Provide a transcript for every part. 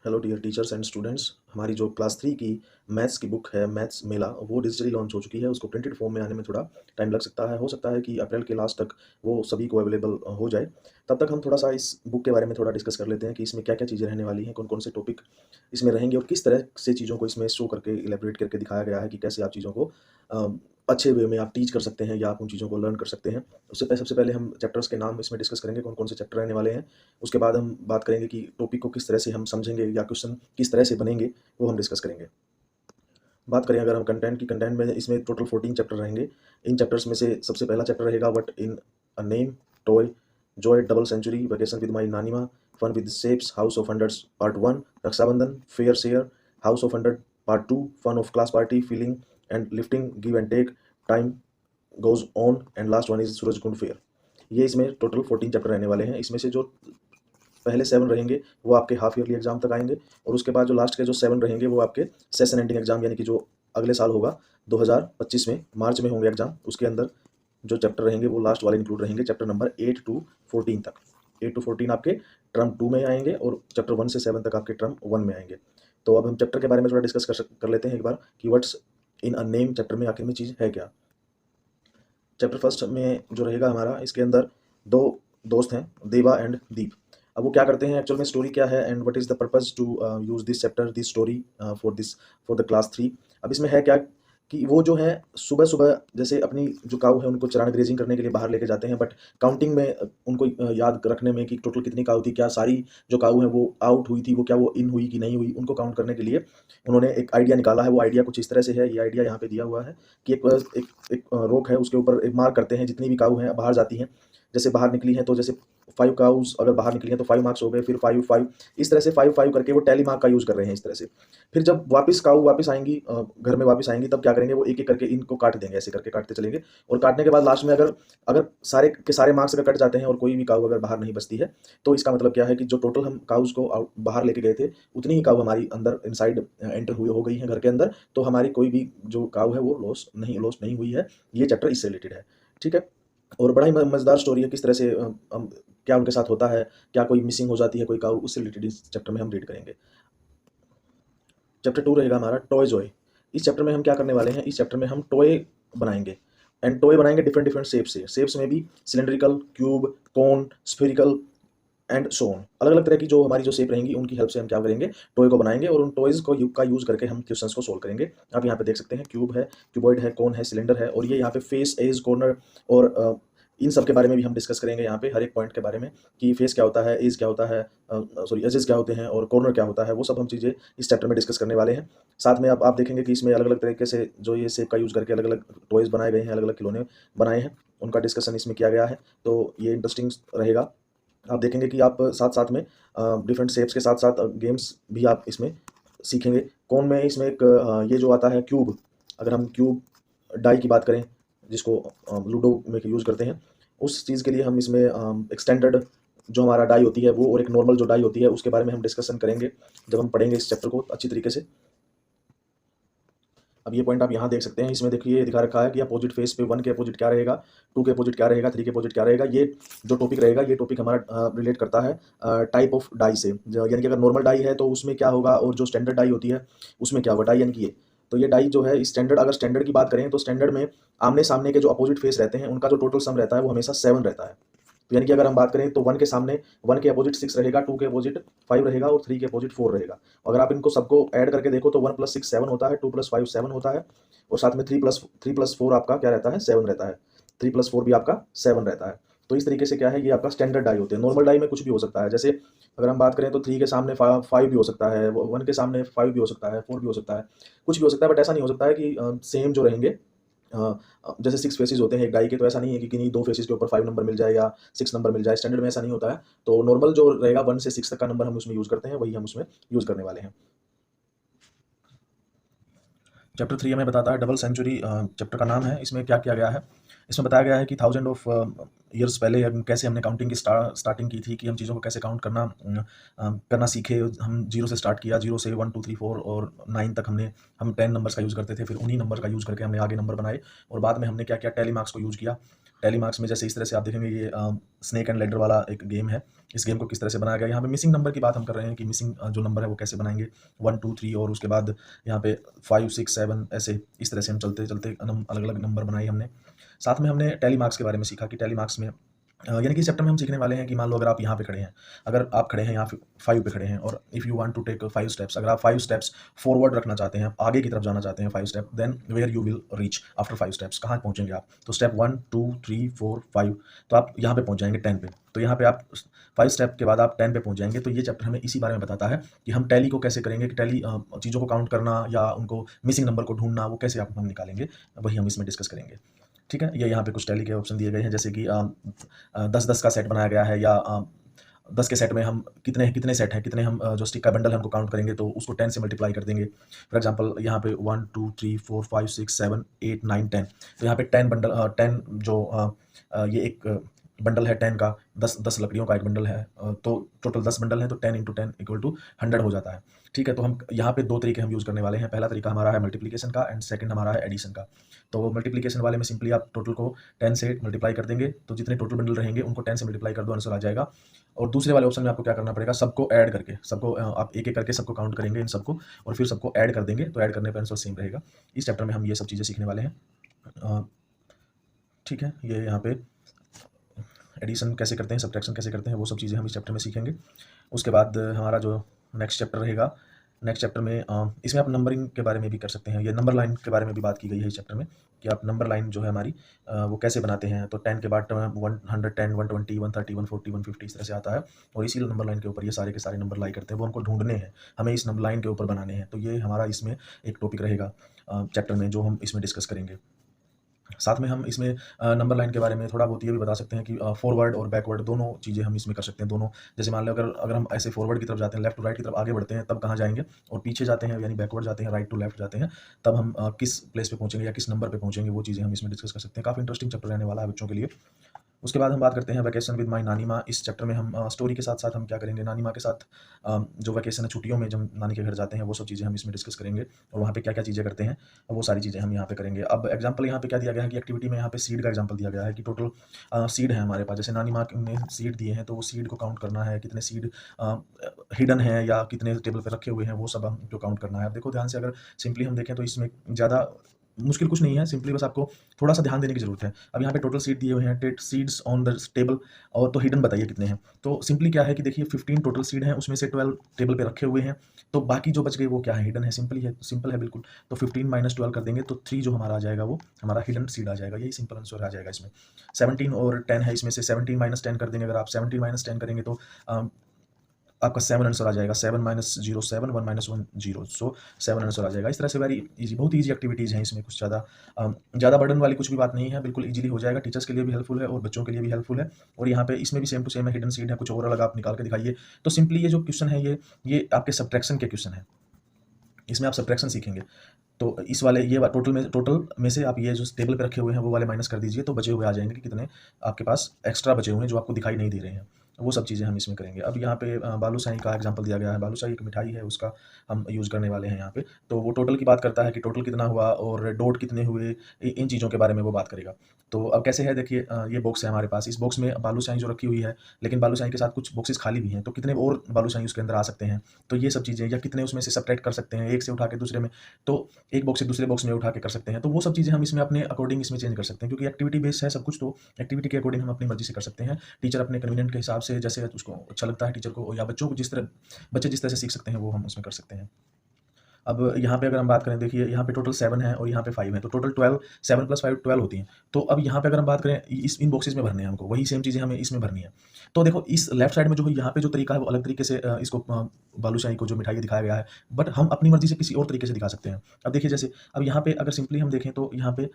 Hello dear teachers and students. हमारी जो class 3 की मैथ्स की बुक है मैथ्स मेला, वो डिजिटली लॉन्च हो चुकी है। उसको प्रिंटेड फॉर्म में आने में थोड़ा टाइम लग सकता है। हो सकता है कि अप्रैल के लास्ट तक वो सभी को अवेलेबल हो जाए। तब तक हम थोड़ा सा इस बुक के बारे में थोड़ा डिस्कस कर लेते हैं कि इसमें क्या क्या चीज़ें रहने वाली हैं, कौन कौन से टॉपिक इसमें रहेंगे और किस तरह से चीज़ों को इसमें शो करके इलेबरेट करके दिखाया गया है कि कैसे आप चीज़ों को अ, अच्छे वे में आप टीच कर सकते हैं या आप उन चीज़ों को लर्न कर सकते हैं। सबसे पहले हम चैप्टर्स के नाम इसमें डिस्कस करेंगे, कौन कौन से चैप्टर रहने वाले हैं। उसके बाद हम बात करेंगे कि टॉपिक को किस तरह से हम समझेंगे या क्वेश्चन किस तरह से बनेंगे, वो हम डिस्कस करेंगे। बात करें अगर हम कंटेंट में, इसमें टोटल 14 चैप्टर रहेंगे। इन चैप्टर्स में से सबसे पहला चैप्टर रहेगा what in a name, toy, joy double century, vacation with my नानीमा, fun with shapes, house of hundreds part 1, Rakshabandhan, fair share, house of hundred part 2, fun of class party, feeling and lifting, give and take, time goes on and last one is Surajkund fair. ये इसमें total 14 chapter रहने वाले हैं। इसमें से जो पहले 7 रहेंगे वो आपके हाफ ईयरली एग्जाम तक आएंगे और उसके बाद जो लास्ट के जो 7 रहेंगे वो आपके सेशन एंडिंग एग्जाम, यानी कि जो अगले साल होगा 2025 में मार्च में होंगे एग्जाम। उसके अंदर जो चैप्टर रहेंगे वो लास्ट वाले इंक्लूड रहेंगे, चैप्टर नंबर 8 टू 14 तक। 8 टू 14 आपके टर्म 2 में आएंगे और चैप्टर 1 से 7 तक आपके टर्म 1 में आएंगे। तो अब हम चैप्टर के बारे में थोड़ा डिस्कस कर लेते हैं एक बार कि what's in a name chapter में आखिर में चीज़ है क्या। चैप्टर फर्स्ट में जो रहेगा हमारा, इसके अंदर दो दोस्त हैं, देवा एंड दीप। अब वो क्या करते हैं, एक्चुअल में स्टोरी क्या है and what is the purpose to use this chapter, this story for the class 3। अब इसमें है क्या कि वो जो है सुबह सुबह जैसे अपनी जो काऊ है उनको चरान ग्रेजिंग करने के लिए बाहर लेके जाते हैं, बट काउंटिंग में उनको याद रखने में कि टोटल कितनी काऊ थी, क्या सारी जो काऊ है वो आउट हुई थी, वो क्या वो इन हुई कि नहीं हुई, उनको काउंट करने के लिए उन्होंने एक आइडिया निकाला है। वो आइडिया कुछ इस तरह से है, ये आइडिया यहाँ पे दिया हुआ है कि एक रोक है, उसके ऊपर एक मार्क करते हैं जितनी भी काऊ हैं बाहर जाती हैं। जैसे बाहर निकली हैं तो जैसे 5 काउज़ अगर बाहर निकली हैं तो 5 मार्क्स हो गए, फिर 5 5 इस तरह से 5 5 करके वो टैली मार्क का यूज़ कर रहे हैं इस तरह से। फिर जब वापस काऊ वापस आएँगी, घर में वापस आएँगी, तब क्या करेंगे वो एक-एक करके इनको काट देंगे, ऐसे करके काटते चलेंगे और काटने के बाद लास्ट में अगर अगर सारे के सारे मार्क्स अगर कट जाते हैं और कोई भी काऊ अगर बाहर नहीं बचती है, तो इसका मतलब क्या है कि जो टोटल हम काउज़ को बाहर लेके गए थे, उतनी ही काऊ हमारी अंदर इनसाइड एंटर हुई हो गई हैं घर के अंदर, तो हमारी कोई भी जो काऊ है वो लॉस नहीं हुई है। ये चैप्टर इससे रिलेटेड है, ठीक है? और बड़ा ही म मज़ेदार स्टोरी है, किस तरह से क्या उनके साथ होता है, क्या कोई मिसिंग हो जाती है कोई काऊ, उससे रिलेटेड इस चैप्टर में हम रीड करेंगे। चैप्टर 2 रहेगा हमारा टॉय जॉय। इस चैप्टर में हम क्या करने वाले हैं, इस चैप्टर में हम टॉय बनाएँगे एंड टॉय बनाएँगे डिफरेंट डिफरेंट शेप से। शेप्स में भी cylindrical, cube, cone, spherical and so on. अलग-अलग तरह की जो हमारी जो शेप रहेंगी उनकी हेल्प से हम क्या करेंगे, टॉय को बनाएँगे और उन टॉयज़ को का यूज़ करके हम क्वेश्चंस को सॉल्व करेंगे। आप यहाँ पे देख सकते हैं क्यूब है, क्यूबॉइड है, कोन है, सिलेंडर है और ये यहाँ पे फेस, एज, कॉर्नर और इन सब के बारे में भी हम डिस्कस करेंगे यहाँ पे, हर एक पॉइंट के बारे में कि फेस क्या होता है, एज क्या होता है, सॉरी एजेस क्या होते हैं और कॉर्नर क्या होता है, वो सब हम चीज़ें इस चैप्टर में डिस्कस करने वाले हैं। साथ में आप देखेंगे कि इसमें अलग-अलग तरीके से जो ये शेप का यूज़ करके अलग-अलग टॉयज़ बनाए गए हैं, अलग-अलग खिलौने बनाए हैं, उनका डिस्कशन इसमें किया गया है। तो ये इंटरेस्टिंग रहेगा। आप देखेंगे कि आप साथ-साथ में डिफरेंट शेप्स के साथ-साथ गेम्स भी आप इसमें सीखेंगे। कौन में इसमें एक ये जो आता है क्यूब, अगर हम क्यूब डाई की बात करें, जिसको लूडो में यूज़ करते हैं, उस चीज़ के लिए हम इसमें एक स्टैंडर्ड जो हमारा डाई होती है वो और एक नॉर्मल जो डाई होती है उसके बारे में हम डिस्कशन करेंगे, जब हम पढ़ेंगे इस चैप्टर को अच्छी तरीके से। अब ये पॉइंट आप यहाँ देख सकते हैं, इसमें देखिए ये दिखा रखा है कि अपोजिट फेस पे 1 के अपोजिट क्या रहेगा, 2 के अपोजिट क्या रहेगा, 3 के अपोजिट क्या रहेगा। ये जो टॉपिक रहेगा, ये टॉपिक हमारा रिलेट करता है टाइप ऑफ डाई से। ज यानी कि अगर नॉर्मल डाई है तो उसमें क्या होगा और जो स्टैंडर्ड डाई होती है, उसमें क्या होगा, डाई यानी कि ये। तो ये डाई जो है स्टैंडर्ड, अगर स्टैंडर्ड की बात करें तो स्टैंडर्ड में आमने-सामने के जो अपोजिट फेस रहते हैं, उनका जो टोटल सम रहता है वो हमेशा 7 रहता है। तो यानी कि अगर हम बात करें तो 1 के सामने 1 के अपोजिट 6 रहेगा, 2 के अपोजिट 5 रहेगा और 3 के अपोजिट 4 रहेगा। अगर आप इनको सबको ऐड करके देखो तो 1 + 6 7 होता है, 2 + 5 7 होता है और साथ में 3 + 4 आपका क्या रहता है, 7 रहता है। 3 + 4 भी आपका 7 रहता है। तो इस तरीके से क्या है, ये आपका स्टैंडर्ड डाई होते हैं। नॉर्मल डाई में कुछ भी हो सकता है, जैसे अगर हम बात करें तो 3 के सामने 5 भी हो सकता है, 1 के सामने 5 भी हो सकता है, 4 भी हो सकता है, कुछ भी हो सकता है, बट ऐसा नहीं हो सकता है कि सेम जो रहेंगे। जैसे 6 फेसेस होते हैं एक डाई के, तो ऐसा नहीं है कि किन्हीं 2 फेसेस के ऊपर 5 नंबर मिल जाए या 6 नंबर मिल जाए, स्टैंडर्ड में ऐसा नहीं होता है। तो नॉर्मल जो रहेगा 1 से 6 तक का नंबर हम उसमें यूज़ करते हैं, वही हम उसमें यूज़ करने वाले हैं। चैप्टर 3 हमें बताता है डबल सेंचुरी, चैप्टर का नाम है। इसमें क्या किया गया है, इसमें बताया गया है कि थाउजेंड ऑफ ईयर्स पहले हम कैसे हमने काउंटिंग की स्टार्टिंग की थी, कि हम चीज़ों को कैसे काउंट करना सीखे। हम 0 से स्टार्ट किया, 0 से 1 2 3 4 और 9 तक हम 10 नंबर्स का यूज़ करते थे, फिर उन्हीं नंबर का यूज़ करके हमने आगे नंबर बनाए और बाद में हमने क्या किया, टैली मार्क्स को यूज़ किया। टैली मार्क्स में जैसे इस तरह से आप देखेंगे ये स्नेक एंड लैडर वाला एक गेम है। इस गेम को किस तरह से बनाया गया, यहाँ पे मिसिंग नंबर की बात हम कर रहे हैं कि मिसिंग जो नंबर है वो कैसे बनाएंगे 1 2 3, और उसके बाद यहाँ पे 5 6 7 ऐसे इस तरह से हम चलते चलते अलग अलग नंबर बनाए हमने। साथ में हमने टैली मार्क्स के बारे में सीखा कि टैली मार्क्स में यानी कि इस चैप्टर में हम सीखने वाले हैं कि मान लो अगर आप यहाँ पे खड़े हैं, अगर आप खड़े हैं यहाँ 5 पे खड़े हैं, और if you want to take 5 steps, अगर आप 5 स्टेप्स फॉरवर्ड रखना चाहते हैं, आगे की तरफ जाना चाहते हैं 5 step, then where you will reach after 5 steps, कहाँ पहुँचेंगे आप? तो स्टेप 1 2 3 4 5, तो आप यहाँ पे पहुँच जाएंगे 10 पे। तो यहाँ पे आप 5 स्टेप के बाद आप 10 पे पहुँच जाएंगे। तो ये चैप्टर हमें इसी बारे में बताता है कि हम टैली को कैसे करेंगे, कि टैली चीज़ों को काउंट करना या उनको मिसिंग नंबर को ढूंढना, वो कैसे हम निकालेंगे, वही हम इसमें डिस्कस करेंगे। ठीक है, ये यहाँ पे कुछ टैली के ऑप्शन दिए गए हैं, जैसे कि 10-10 का सेट बनाया गया है, या 10 के सेट में हम कितने कितने सेट हैं, कितने हम जो स्टिक का बंडल है हमको काउंट करेंगे तो उसको 10 से मल्टीप्लाई कर देंगे। फॉर एग्जांपल यहाँ पे 1 2 3 4 5 6 7 8 9 10, तो यहाँ पे 10 बंडल 10 जो ये एक बंडल है 10 का, 10 लकड़ियों का एक बंडल है, तो टोटल 10 बंडल है, तो 10 × 10 = 100 हो जाता है। ठीक है, तो हम यहाँ पे 2 तरीके हम यूज़ करने वाले हैं। पहला तरीका हमारा है मल्टीप्लिकेशन का, एंड सेकंड हमारा है एडिशन का। तो मल्टीप्लिकेशन वाले में सिंपली आप टोटल को 10 से मल्टीप्लाई कर देंगे, तो जितने टोटल बंडल रहेंगे उनको 10 से मल्टीप्लाई कर दो, आंसर आ जाएगा। और दूसरे वाले ऑप्शन में आपको क्या करना पड़ेगा, सबको ऐड करके, सबको आप एक एक करके सबको काउंट करेंगे इन सबको, और फिर सबको ऐड कर देंगे, तो ऐड करने पर आंसर सेम रहेगा। इस चैप्टर में हम ये सब चीज़ें सीखने वाले हैं। ठीक है, ये यहाँ पे एडिशन कैसे करते हैं, सब्ट्रैक्शन कैसे करते हैं, वो सब चीज़ें हम इस चैप्टर में सीखेंगे। उसके बाद हमारा जो नेक्स्ट चैप्टर रहेगा, नेक्स्ट चैप्टर में इसमें आप नंबरिंग के बारे में भी कर सकते हैं। ये नंबर लाइन के बारे में भी बात की गई है इस चैप्टर में, कि आप नंबर लाइन जो है हमारी वो कैसे बनाते हैं। तो 10 के बाद 110 120 130 140 150 इस तरह से आता है, और इसी नंबर लाइन के ऊपर ये सारे के सारे नंबर लाई करते हैं, वो हमको ढूंढने हैं, हमें इस नंबर लाइन के ऊपर बनाने हैं। तो ये हमारा इसमें एक टॉपिक रहेगा चैप्टर में, जो हम इसमें डिस्कस करेंगे। साथ में हम इसमें नंबर लाइन के बारे में थोड़ा बहुत ये भी बता सकते हैं कि फॉरवर्ड और बैकवर्ड दोनों चीज़ें हम इसमें कर सकते हैं। दोनों, जैसे मान लो अगर हम ऐसे फॉरवर्ड की तरफ जाते हैं, लेफ्ट टू राइट की तरफ आगे बढ़ते हैं, तब कहाँ जाएंगे, और पीछे जाते हैं यानी बैकवर्ड जाते हैं, राइट टू लेफ्ट जाते हैं, तब हम किस प्लेस पे पहुँचेंगे या किस नंबर पे पहुँचेंगे, वो चीज़ें हम इसमें डिस्कस कर सकते हैं। काफ़ी इंटरेस्टिंग चैप्टर रहने वाला है बच्चों के लिए। उसके बाद हम बात करते हैं वैकेशन विद माय नानी माँ। इस चैप्टर में हम स्टोरी के साथ साथ हम क्या करेंगे, नानी माँ के साथ जो वैकेशन है, छुट्टियों में जब नानी के घर जाते हैं, वो सब चीज़ें हम इसमें डिस्कस करेंगे, और वहाँ पे क्या क्या चीज़ें करते हैं, वो सारी चीज़ें हम यहाँ पे करेंगे। अब एग्जाम्पल यहाँ पे क्या दिया गया है कि एक्टिविटी में यहाँ पे सीड का एग्जाम्पल दिया गया है, कि टोटल सीड है हमारे पास, जैसे नानी माँ ने सीड दिए हैं, तो वो सीड को काउंट करना है, कितने सीड हिडन है या कितने टेबल पर रखे हुए हैं, वो सब हमको काउंट करना है। अब देखो ध्यान से, अगर सिंपली हम देखें तो इसमें ज़्यादा मुश्किल कुछ नहीं है, सिंपली बस आपको थोड़ा सा ध्यान देने की जरूरत है। अब यहाँ पे टोटल सीड दिए हुए हैं, ten seeds on the table, और तो हिडन बताइए कितने हैं। तो सिंपली क्या है कि देखिए 15 टोटल सीड हैं, उसमें से 12 टेबल पे रखे हुए हैं, तो बाकी जो बच गए वो क्या है, हिडन है। सिंपल है बिल्कुल। तो 15 - 12 कर देंगे, तो 3 जो हमारा आ जाएगा वो हमारा हिडन सीड आ जाएगा। यही सिंपल आंसर आ जाएगा इसमें। 17 और 10 है, इसमें से 17 - 10 कर देंगे। अगर आप 17 - 10 करेंगे तो आपका 7 आंसर आ जाएगा। 7 - 0 7 1 - 1 0, सो 7 आंसर आ जाएगा। इस तरह से वेरी इजी, बहुत ईजी एक्टिविटीज़ हैं इसमें, कुछ ज़्यादा बर्डन वाली कुछ भी बात नहीं है, बिल्कुल ईजिली हो जाएगा। टीचर्स के लिए भी हेल्पफुल है और बच्चों के लिए भी हेल्पफुल है। और यहाँ पे इसमें भी सेम टू सेम है, हिडन सीड है, कुछ और अलग आप निकाल के दिखाइए। तो सिंपली ये जो क्वेश्चन है, ये आपके सब्ट्रैक्शन के क्वेश्चन है, इसमें आप सब्ट्रैक्शन सीखेंगे। तो इस वाले ये टोटल में से आप ये जो टेबल पे रखे हुए हैं वो वाले माइनस कर दीजिए, तो बचे हुए आ जाएंगे कि कितने आपके पास एक्स्ट्रा बचे हुए हैं जो आपको दिखाई नहीं दे रहे हैं। वो सब चीज़ें हम इसमें करेंगे। अब यहाँ पे बालूशाही का एग्जांपल दिया गया है। बालूशाही एक मिठाई है, उसका हम यूज़ करने वाले हैं यहाँ पे। तो वो टोटल की बात करता है कि टोटल कितना हुआ और डॉट कितने हुए, इन चीज़ों के बारे में वो बात करेगा। तो अब कैसे है देखिए, ये बॉक्स है हमारे पास, इस बॉक्स में बालूशाही जो रखी हुई है, लेकिन बालूशाही के साथ कुछ बॉक्सेस खाली भी हैं, तो कितने और बालूशाही उसके अंदर आ सकते हैं। तो ये सब चीज़ें, या कितने उसमें से सब्ट्रैक्ट कर सकते हैं, एक से उठा के दूसरे में, तो एक बॉक्स से दूसरे बॉक्स में उठा के कर सकते हैं। तो वो सब चीज़ें हम इसमें अपने अकॉर्डिंग इसमें चेंज कर सकते हैं, क्योंकि एक्टिविटी बेस्ड है सब कुछ, तो एक्टिविटी के अकॉर्डिंग हम अपनी मर्जी से कर सकते हैं। टीचर अपने कन्वीनियंट के हिसाब से, जैसे उसको अच्छा लगता है टीचर को, या बच्चों को बच्चे जिस तरह से सीख सकते हैं, वो हम उसमें कर सकते हैं। अब यहाँ पे अगर हम बात करें, देखिए यहाँ पे टोटल 7 है और यहाँ पे 5 है, तो टोटल 12, 7 + 5 12 होती हैं। तो अब यहाँ पे अगर हम बात करें, इन बॉक्सेस में भरने हैं हमको, वही सेम चीज़ें हमें इसमें भरनी है। तो देखो इस लेफ्ट साइड में जो है, यहाँ पे जो तरीका है वो अलग तरीके से इसको बालूशाही को जो मिठाई दिखाया गया है, बट हम अपनी मर्जी से किसी और तरीके से दिखा सकते हैं। अब देखिए, जैसे अब यहाँ पे अगर सिंपली हम देखें, तो यहाँ पे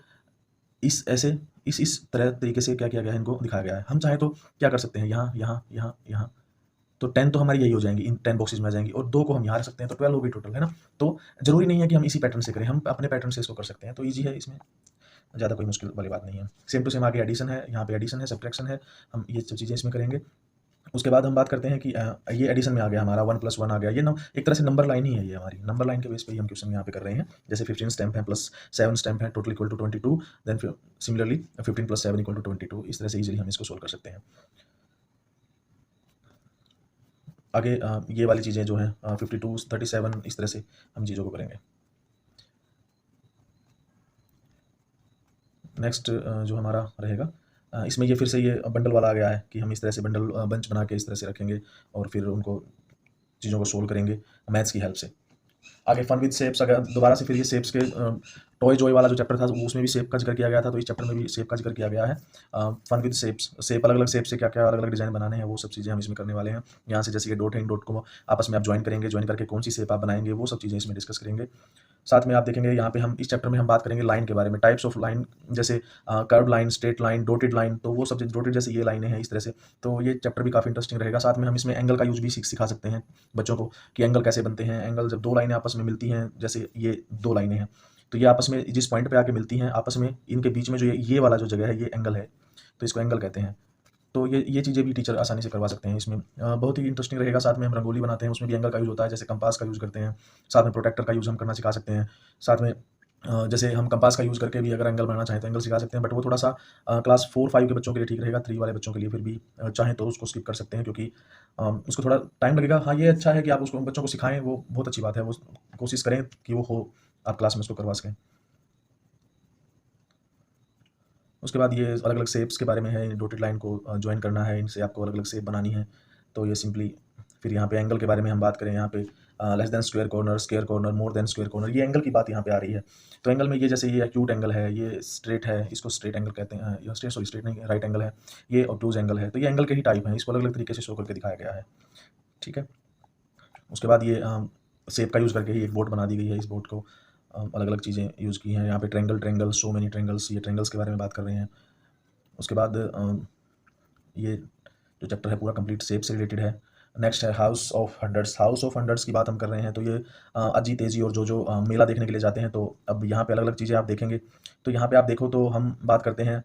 इस तरह तरीके से क्या किया गया है, इनको दिखाया गया है। हम चाहें तो क्या कर सकते हैं, यहाँ यहाँ यहाँ यहाँ, तो 10 तो हमारी यही हो जाएंगी, इन 10 बॉक्सेस में आ जाएंगी, और 2 को हम यहाँ रख सकते हैं, तो 12 हो गई टोटल, है ना। तो जरूरी नहीं है कि हम इसी पैटर्न से करें, हम अपने पैटर्न से इसको कर सकते हैं। तो ईजी है, इसमें ज़्यादा कोई मुश्किल वाली बात नहीं है। सेम टू सेम आगे एडिशन है, यहाँ पे एडिशन है, सब्ट्रैक्शन है, हम ये सब चीज़ें इसमें करेंगे। उसके बाद हम बात करते हैं कि ये एडिशन में आ गया हमारा 1 + 1 आ गया। ये एक तरह से नंबर लाइन ही है ये हमारी। नंबर लाइन के बेस पे ही हम क्वेश्चन यहाँ पे कर रहे हैं। जैसे 15 स्टेप है प्लस 7 स्टेप है, टोटल इक्वल टू 22। देन फिर सिमिलरली 15 + 7 = 22। इस तरह से इजीली हम इसको सोल्व कर सकते हैं। आगे ये वाली चीज़ें जो हैं 52, 37 इस तरह से हम चीज़ों को करेंगे। नेक्स्ट जो हमारा रहेगा इसमें ये फिर से ये बंडल वाला आ गया है कि हम इस तरह से बंडल बंच बना के इस तरह से रखेंगे और फिर उनको चीज़ों को सोल्व करेंगे मैथ्स की हेल्प से। आगे फन विद शेप्स अगर दोबारा से फिर ये शेप्स के टॉय जॉय वाला जो चैप्टर था उसमें भी शेप का जिक्र किया गया था, तो इस चैप्टर में भी शेप का जिक्र किया गया है। फन विद शेप्स, शेप अलग अलग शेप से क्या क्या अलग अलग डिज़ाइन बनाने हैं वो सब चीज़ें हम इसमें करने वाले हैं। यहाँ से जैसे ये डॉट है, इन डॉट को आपस में आप ज्वाइन करेंगे, ज्वाइन करके कौन सी शेप आप बनाएंगे वो सब चीज़ें इसमें डिस्कस करेंगे। साथ में आप देखेंगे यहाँ पे हम इस चैप्टर में हम बात करेंगे लाइन के बारे में, टाइप्स ऑफ लाइन, जैसे curve line, straight line, dotted line, तो वो सब डॉटेड जैसे ये लाइनें हैं इस तरह से। तो ये चैप्टर भी काफ़ी इंटरेस्टिंग रहेगा। साथ में हम इसमें एंगल का यूज भी सिखा सकते हैं बच्चों को कि एंगल कैसे बनते हैं। एंगल जब दो लाइनें आपस में मिलती हैं, जैसे ये दो लाइनें हैं, तो ये आपस में जिस पॉइंट पे आके मिलती हैं आपस में, इनके बीच में जो ये वाला जो जगह है ये एंगल है, तो इसको एंगल कहते हैं। तो ये चीज़ें भी टीचर आसानी से करवा सकते हैं इसमें। बहुत ही इंटरेस्टिंग रहेगा। साथ में हम रंगोली बनाते हैं, उसमें भी एंगल का यूज़ होता है, जैसे कंपास का यूज़ करते हैं। साथ में प्रोटेक्टर का यूज़ हम करना सिखा सकते हैं। साथ में जैसे हम कंपास का यूज़ करके भी अगर एंगल बनाना चाहें तो एंगल सिखा सकते हैं, बट वो थोड़ा सा क्लास 4-5 के बच्चों के लिए ठीक रहेगा। 3 वाले बच्चों के लिए फिर भी चाहें तो उसको स्किप कर सकते हैं, क्योंकि उसको थोड़ा टाइम लगेगा। हाँ, ये अच्छा है कि आप उसको बच्चों को सिखाएं, वो बहुत अच्छी बात है। वो कोशिश करें कि वो हो, आप क्लास में उसको करवा सकें। उसके बाद ये अलग अलग शेप्स के बारे में है। डॉटेड लाइन को ज्वाइन करना है, इनसे आपको अलग अलग शेप बनानी है। तो ये सिंपली फिर यहाँ पे एंगल के बारे में हम बात करें, यहाँ पे less than square corner, more than square corner, ये एंगल की बात यहाँ पे आ रही है। तो एंगल में ये जैसे ये एक्यूट एंगल है, ये स्ट्रेट है, इसको स्ट्रेट एंगल कहते हैं, या स्ट्रेट नहीं, राइट एंगल है, ये ऑब्टूज एंगल है। तो ये एंगल के ही टाइप हैं, इसको अलग अलग तरीके से शो करके दिखाया गया है। ठीक है। उसके बाद ये शेप का यूज़ करके ही एक बोट बना दी गई है। इस बोट को अलग अलग चीज़ें यूज़ की हैं। यहाँ पे ट्रेंगल, सो मेनी ट्रेंगल्स, ये ट्रेंगल्स के बारे में बात कर रहे हैं। उसके बाद ये जो चैप्टर है पूरा कंप्लीट शेप से रिलेटेड है। नेक्स्ट है हाउस ऑफ हंड्रेड्स की बात हम कर रहे हैं। तो ये अजीत तेजी और जो मेला देखने के लिए जाते हैं, तो अब यहाँ पे अलग अलग चीज़ें आप देखेंगे। तो यहाँ पे आप देखो तो हम बात करते हैं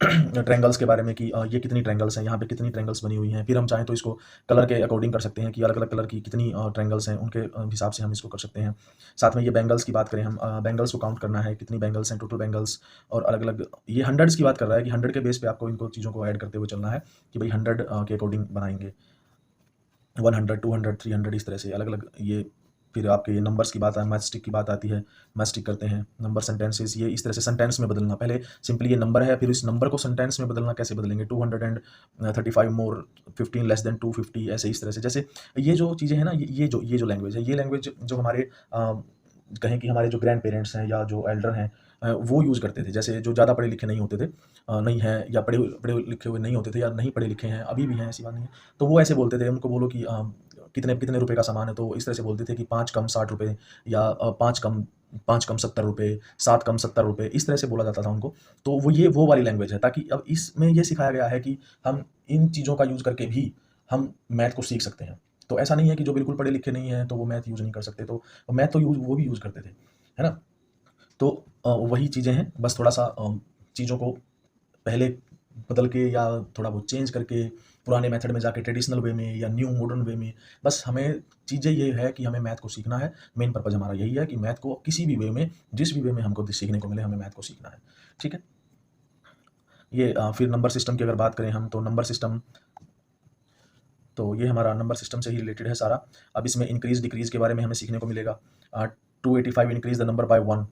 ट्रेंगल्स के बारे में कि ये कितनी ट्रेंगल्स हैं, यहाँ पे कितनी ट्रेंगल्स बनी हुई हैं। फिर हम चाहें तो इसको कलर के अकॉर्डिंग कर सकते हैं कि अलग अलग कलर की कितनी ट्रेंगल्स हैं, उनके हिसाब से हम इसको कर सकते हैं। साथ में ये बैंगल्स की बात करें, हम बैंगल्स को काउंट करना है, कितनी बैंगल्स हैं, टोटल बैंगल्स, और अलग अलग ये हंड्रेड्स की बात कर रहा है कि 100 के बेस पे आपको इनको चीज़ों को ऐड करते हुए चलना है कि भाई 100 के अकॉर्डिंग बनाएंगे। 100, 200, 300 इस तरह से अलग अलग ये। फिर आपके ये नंबर्स की बात है, मैथस्टिक की बात आती है, मैथस्टिक करते हैं। नंबर सेंटेंसेस, ये इस तरह से सेंटेंस में बदलना, पहले सिंपली ये नंबर है, फिर इस नंबर को सेंटेंस में बदलना कैसे बदलेंगे, 235 मोर 15 लेस देन 250, ऐसे इस तरह से। जैसे ये जो चीज़ें हैं ना, ये जो लैंग्वेज है, ये लैंग्वेज जो हमारे कहें कि हमारे जो ग्रैंड पेरेंट्स हैं या जो एल्डर हैं वो यूज़ करते थे। जैसे जो ज़्यादा पढ़े लिखे नहीं होते थे, नहीं हैं, या पढ़े पढ़े लिखे हुए नहीं होते थे, या नहीं पढ़े लिखे हैं, अभी भी हैं, ऐसी बात नहीं है। तो वो ऐसे बोलते थे, उनको बोलो कि कितने कितने रुपए का सामान है, तो इस तरह से बोलते थे कि 5 कम 60 रुपए, या 5 कम 70 रुपए, 7 कम 70 रुपए, इस तरह से बोला जाता था उनको। तो वो वाली लैंग्वेज है, ताकि अब इसमें ये सिखाया गया है कि हम इन चीज़ों का यूज़ करके भी हम मैथ को सीख सकते हैं। तो ऐसा नहीं है कि जो बिल्कुल पढ़े लिखे नहीं हैं तो वो मैथ यूज़ नहीं कर सकते, तो मैथ तो वो भी यूज़ करते थे, है ना? तो वही चीज़ें हैं, बस थोड़ा-सा चीज़ों को पहले बदल के या थोड़ा बहुत चेंज करके पुराने मेथड में जाके ट्रेडिशनल वे में या न्यू मॉडर्न वे में, बस हमें चीज़ें ये है कि हमें मैथ को सीखना है। मेन पर्पज़ हमारा यही है कि मैथ को किसी भी वे में, जिस भी वे में हमको सीखने को मिले, हमें मैथ को सीखना है। ठीक है? ये फिर नंबर सिस्टम की अगर बात करें हम, तो नंबर सिस्टम, तो ये हमारा नंबर सिस्टम से ही रिलेटेड है सारा। अब इसमें इंक्रीज़ डिक्रीज़ के बारे में हमें सीखने को मिलेगा। 285 इंक्रीज़ द नंबर बाय 1।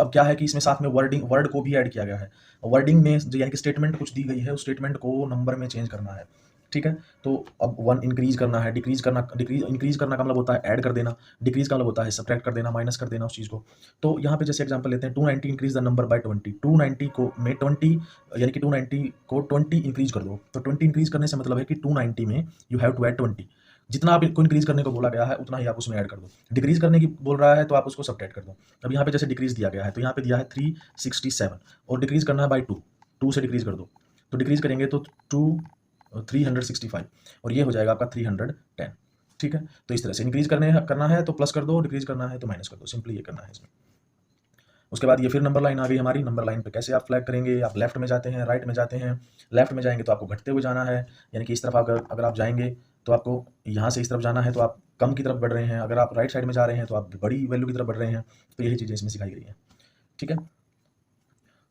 अब क्या है कि इसमें साथ में वर्ड को भी ऐड किया गया है। वर्डिंग में यानी कि स्टेटमेंट कुछ दी गई है, उस स्टेटमेंट को नंबर में चेंज करना है। ठीक है? तो अब 1 इंक्रीज़ करना है, इंक्रीज़ करना का मतलब होता है ऐड कर देना, डिक्रीज़ का मतलब होता है सब्ट्रैक्ट कर देना, माइनस कर देना उस चीज़ को। तो यहाँ पे जैसे एग्जांपल लेते हैं, 290 इंक्रीज़ द नंबर बाय 20। 290 को में 20, यानी कि 290 को 20 इंक्रीज़ कर दो। तो 20 इंक्रीज़ करने से मतलब है कि 290 में यू हैव टू ऐड 20। जितना आप इनको इंक्रीज़ करने को बोला गया है, उतना ही आप उसमें ऐड कर दो। डिक्रीज़ करने की बोल रहा है, तो आप उसको सब्ट्रैक्ट कर दो। अब यहाँ पे जैसे डिक्रीज़ दिया गया है, तो यहाँ पे दिया है 367, और डिक्रीज़ करना है बाय 2। 2 से डिक्रीज़ कर दो, तो डिक्रीज़ करेंगे तो 365, और ये हो जाएगा आपका 310। ठीक है? तो इस तरह से इंक्रीज़ करना है तो प्लस कर दो, डिक्रीज़ करना है तो माइनस कर दो। सिंपली ये करना है इसमें। उसके बाद ये फिर नंबर लाइन आ गई हमारी। नंबर लाइन पे कैसे आप फ्लैग करेंगे, आप लेफ्ट में जाते हैं, राइट में जाते हैं। लेफ्ट में जाएंगे तो आपको घटते हुए जाना है, यानी कि इस तरफ अगर अगर आप जाएंगे तो आपको यहाँ से इस तरफ जाना है तो आप कम की तरफ बढ़ रहे हैं। अगर आप राइट साइड में जा रहे हैं तो आप बड़ी वैल्यू की तरफ बढ़ रहे हैं। तो यही चीज़ें इसमें सिखाई गई हैं, ठीक है।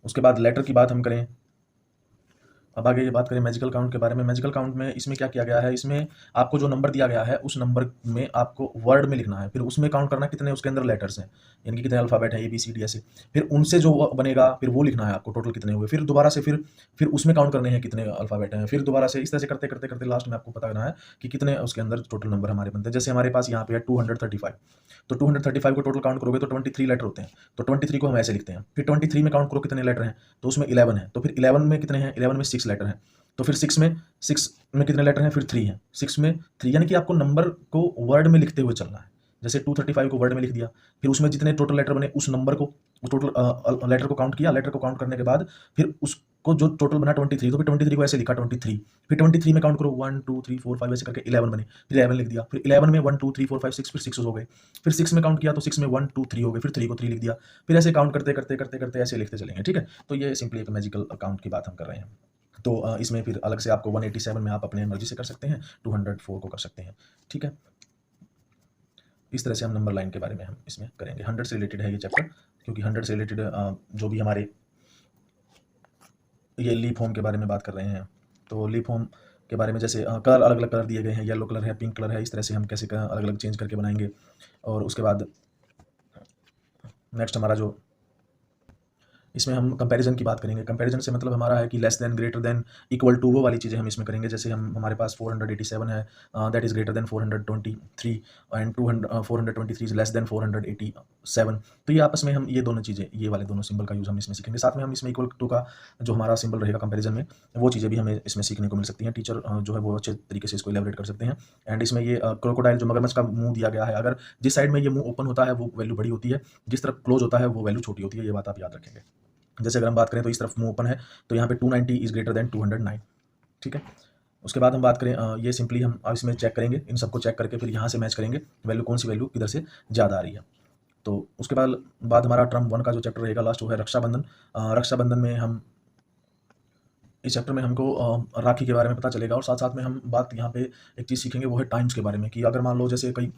उसके बाद लेटर की बात हम करें, अब आगे ये बात करें मैजिकल काउंट के बारे में। मैजिकल काउंट में इसमें क्या किया गया है, इसमें आपको जो नंबर दिया गया है उस नंबर में आपको वर्ड में लिखना है, फिर उसमें काउंट करना है कितने उसके अंदर लेटर्स हैं, यानी कि कितने अल्फ़ाबेट हैं, ABCD ऐसे। फिर उनसे जो बनेगा फिर वो लिखना है आपको टोटल कितने हुए। फिर दोबारा से फिर उसमें काउंट करने हैं कितने अल्फ़ाबेट हैं। फिर दोबारा से इस तरह से करते करते करते लास्ट में आपको पता करना है कि कितने उसके अंदर टोटल नंबर हमारे बनते हैं। जैसे हमारे पास यहाँ पे है 235, तो 235 को टोटल काउंट करोगे तो 23 लेटर होते हैं। तो 23 को हम ऐसे लिखते हैं। फिर 23 में काउंट करो कितने लेटर हैं, तो उसमें 11 है। तो फिर 11 में कितने हैं, 11 में 6 लेटर हैं। तो फिर 6 में कितने लेटर हैं, फिर 3 हैं। 6 में 3, यानी कि आपको नंबर को वर्ड में लिखते हुए चलना है। जैसे 235 को वर्ड में लिख दिया, फिर उसमें जितने टोटल लेटर बने उस नंबर को, उस टोटल लेटर को काउंट किया। लेटर को काउंट करने के बाद फिर उसको जो टोटल बना 23, तो फिर 23 को ऐसे लिखा 23। फिर 23 में काउंट करो 1 2 3 4 5 ऐसे करके 11 बने, फिर 11 लिख दिया। फिर 11 में 1 2 3 4 5 6, फिर 6 हो गए। फिर 6 में काउंट किया तो 6 में 1 2 3 हो गए, फिर 3 को 3 लिख दिया। फिर ऐसे काउंट करते करते करते करते ऐसे लिखते चलेंगे, ठीक है। तो ये सिंपली एक मैजिकल काउंट की बात हम कर रहे हैं। तो इसमें फिर अलग से आपको 187 में आप अपने मर्जी से कर सकते हैं, 204 को कर सकते हैं, ठीक है। इस तरह से हम नंबर लाइन के बारे में हम इसमें करेंगे। 100 से रिलेटेड है ये चैप्टर, क्योंकि 100 से रिलेटेड जो भी हमारे ये लीप होम के बारे में बात कर रहे हैं। तो लीप होम के बारे में जैसे कलर अलग अलग कलर दिए गए हैं, येलो कलर है, पिंक कलर है, इस तरह से हम कैसे अलग अलग चेंज करके बनाएंगे। और उसके बाद नेक्स्ट हमारा जो इसमें हम कंपैरिजन की बात करेंगे। कंपैरिजन से मतलब हमारा है कि less than, greater than, equal to, वो वाली चीज़ें हम इसमें करेंगे। जैसे हमारे पास 487 है, that is greater than 423 and 423 is less than 487। तो ये आपस में हम ये दोनों चीज़ें, ये वाले दोनों सिंबल का यूज़ हम इसमें सीखेंगे। साथ में हम इसमें इक्वल टू का जो हमारा सिंबल रहेगा कंपैरिजन में, वो चीज़ें भी हमें इसमें सीखने को मिल सकती हैं। टीचर जो है वो अच्छे तरीके से इसको इलेबरेट कर सकते हैं। एंड इसमें ये क्रोकोडाइल जो मगरमच्छ का मुंह दिया गया है, अगर जिस साइड में ये मुंह ओपन होता है वो वैल्यू बड़ी होती है, जिस तरफ क्लोज होता है वो वैल्यू छोटी होती है। ये बात आप याद रखेंगे। जैसे अगर हम बात करें तो इस तरफ मुंह ओपन है, तो यहाँ पे 290 इज ग्रेटर देन 209, ठीक है। उसके बाद हम बात करें ये सिंपली हम अब इसमें चेक करेंगे, इन सबको चेक करके फिर यहाँ से मैच करेंगे वैल्यू, कौन सी वैल्यू किधर से ज़्यादा आ रही है। तो उसके बाद हमारा टर्म 1 का जो चैप्टर रहेगा लास्ट, वो है रक्षाबंधन। रक्षाबंधन में हम इस चैप्टर में हमको राखी के बारे में पता चलेगा, और साथ साथ में हम बात यहाँ पे एक चीज़ सीखेंगे, वो है टाइम्स के बारे में। कि अगर मान लो जैसे कई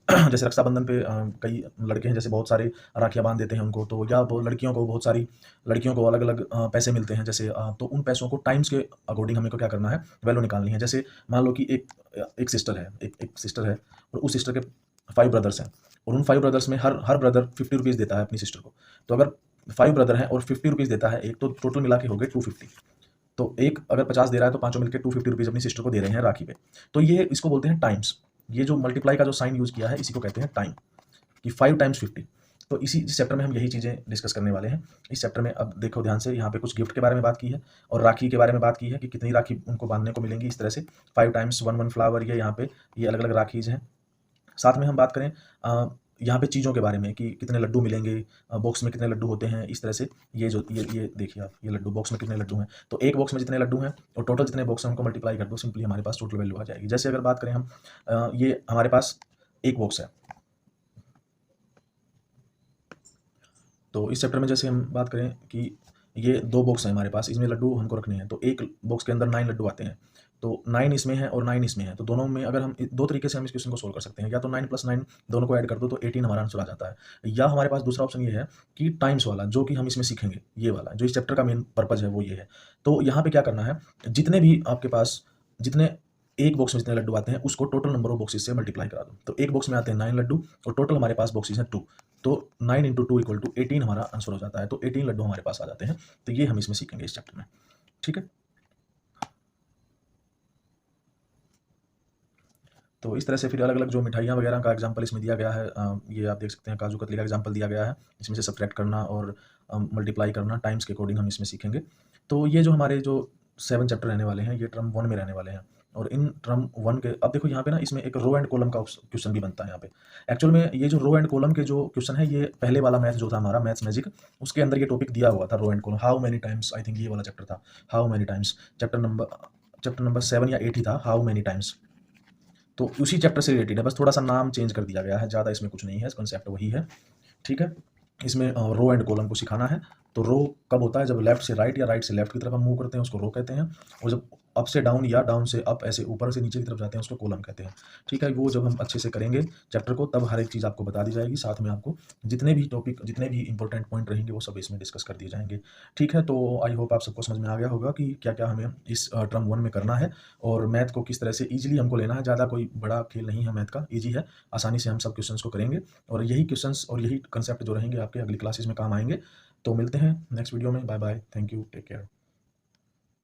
जैसे रक्षाबंधन पे कई लड़के हैं, जैसे बहुत सारे राखियाँ बांध देते हैं उनको, तो या वो लड़कियों को, बहुत सारी लड़कियों को अलग अलग पैसे मिलते हैं जैसे, तो उन पैसों को टाइम्स के अकॉर्डिंग हमें को क्या करना है, वैल्यू निकालनी है। जैसे मान लो कि एक सिस्टर है, एक सिस्टर है, और उस सिस्टर के 5 ब्रदर्स हैं, और उन 5 ब्रदर्स में हर ब्रदर 50 रुपीज़ देता है अपनी सिस्टर को। तो अगर 5 ब्रदर हैं और 50 रुपीज़ देता है एक, तो टोटल मिला के हो गए 250। तो एक अगर 50 दे रहा है तो पांचों मिलकर 250 रुपीज़ अपनी सिस्टर को दे रहे हैं राखी पे। तो ये इसको बोलते हैं टाइम्स। ये जो मल्टीप्लाई का जो साइन यूज़ किया है, इसी को कहते हैं टाइम, कि 5 टाइम्स 50। तो इसी चैप्टर में हम यही चीज़ें डिस्कस करने वाले हैं। इस चैप्टर में अब देखो ध्यान से, यहाँ पे कुछ गिफ्ट के बारे में बात की है, और राखी के बारे में बात की है कि कितनी राखी उनको बांधने को मिलेंगी। इस तरह से 5 टाइम्स 1 1 फ्लावर, ये यहाँ पे ये अलग अलग राखीज़ हैं। साथ में हम बात करें यहाँ पे चीज़ों के बारे में कि कितने लड्डू मिलेंगे, बॉक्स में कितने लड्डू होते हैं। इस तरह से ये जो ये देखिए आप, ये लड्डू बॉक्स में कितने लड्डू हैं, तो एक बॉक्स में जितने लड्डू हैं और टोटल जितने बॉक्स हैं उनको मल्टीप्लाई कर दो, सिंपली हमारे पास टोटल वैल्यू आ जाएगी। जैसे अगर बात करें हम, ये हमारे पास एक बॉक्स है, तो इस चैप्टर में जैसे हम बात करें कि ये 2 बॉक्स हैं हमारे पास, इसमें लड्डू हमको रखने हैं, तो एक बॉक्स के अंदर 9 लड्डू आते हैं। तो 9 इसमें है और 9 इसमें है, तो दोनों में अगर हम 2 तरीके से हम इस क्वेश्चन को सोल्व कर सकते हैं। या तो 9 + 9 दोनों को ऐड कर दो तो 18 हमारा आंसर आ जाता है। या हमारे पास दूसरा ऑप्शन ये है कि टाइम्स वाला, जो कि हम इसमें सीखेंगे, ये वाला जो इस चैप्टर का मेन पर्पज़ है वो ये है। तो यहाँ पे क्या करना है, जितने भी आपके पास, जितने एक बॉक्स में जितने लड्डू आते हैं उसको टोटल नंबर ऑफ बॉक्सेस से मल्टीप्लाई करा दो। तो एक बॉक्स में आते हैं 9 लड्डू और टोटल हमारे पास बॉक्सेस हैं 2, तो 9 × 2 = 18 हमारा आंसर हो जाता है। तो 18 लड्डू हमारे पास आ जाते हैं। तो ये हम इसमें सीखेंगे इस चैप्टर में, ठीक है। तो इस तरह से फिर अलग अलग जो मिठाइयाँ वगैरह का एग्जाम्पल इसमें दिया गया है, ये आप देख सकते हैं, काजू कतली का एग्जाम्पल दिया गया है। इसमें से सब्ट्रैक्ट करना और मल्टीप्लाई करना टाइम्स के अकॉर्डिंग हम इसमें सीखेंगे। तो ये जो हमारे जो 7 चैप्टर रहने वाले हैं, ये टर्म 1 में रहने वाले हैं। और इन टर्म 1 के, अब देखो यहाँ पे ना, इसमें एक रो एंड कॉलम का क्वेश्चन भी बनता है यहाँ पे। एक्चुअल में ये जो रो एंड कॉलम के जो क्वेश्चन है, ये पहले वाला मैथ जो था हमारा, मैथ्स मैजिक, उसके अंदर ये टॉपिक दिया हुआ था, row and column. How many times, I think ये वाला चैप्टर था, how many times. Chapter number 7 या 8 ही था, हाउ मैनी टाइम्स। तो उसी चैप्टर से रिलेटेड है, बस थोड़ा सा नाम चेंज कर दिया गया है, ज़्यादा इसमें कुछ नहीं है, कंसेप्ट वही है, ठीक है। इसमें रो एंड कॉलम को सिखाना है। तो रो कब होता है? जब लेफ्ट से राइट या राइट से लेफ्ट की तरफ हम मूव करते हैं, उसको रो कहते हैं। और जब अप से डाउन या डाउन से अप, ऐसे ऊपर से नीचे की तरफ जाते हैं, उसको कॉलम कहते हैं। ठीक है, वो जब हम अच्छे से करेंगे चैप्टर को, तब हर एक चीज़ आपको बता दी जाएगी। साथ में आपको जितने भी टॉपिक, जितने भी इंपॉर्टेंट पॉइंट रहेंगे, वो सब इसमें डिस्कस कर दिए जाएंगे। ठीक है, तो आई होप आप सबको समझ में आ गया होगा कि क्या क्या हमें इस टर्म 1 में करना है, और मैथ को किस तरह से ईजिली हमको लेना है। ज़्यादा कोई बड़ा खेल नहीं है मैथ का, ईजी है, आसानी से हम सब क्वेश्चंस को करेंगे। और यही क्वेश्चंस और यही कंसेप्ट जो रहेंगे आपके अगली क्लासेस में काम आएंगे। तो मिलते हैं नेक्स्ट वीडियो में। Bye bye, thank you, take care.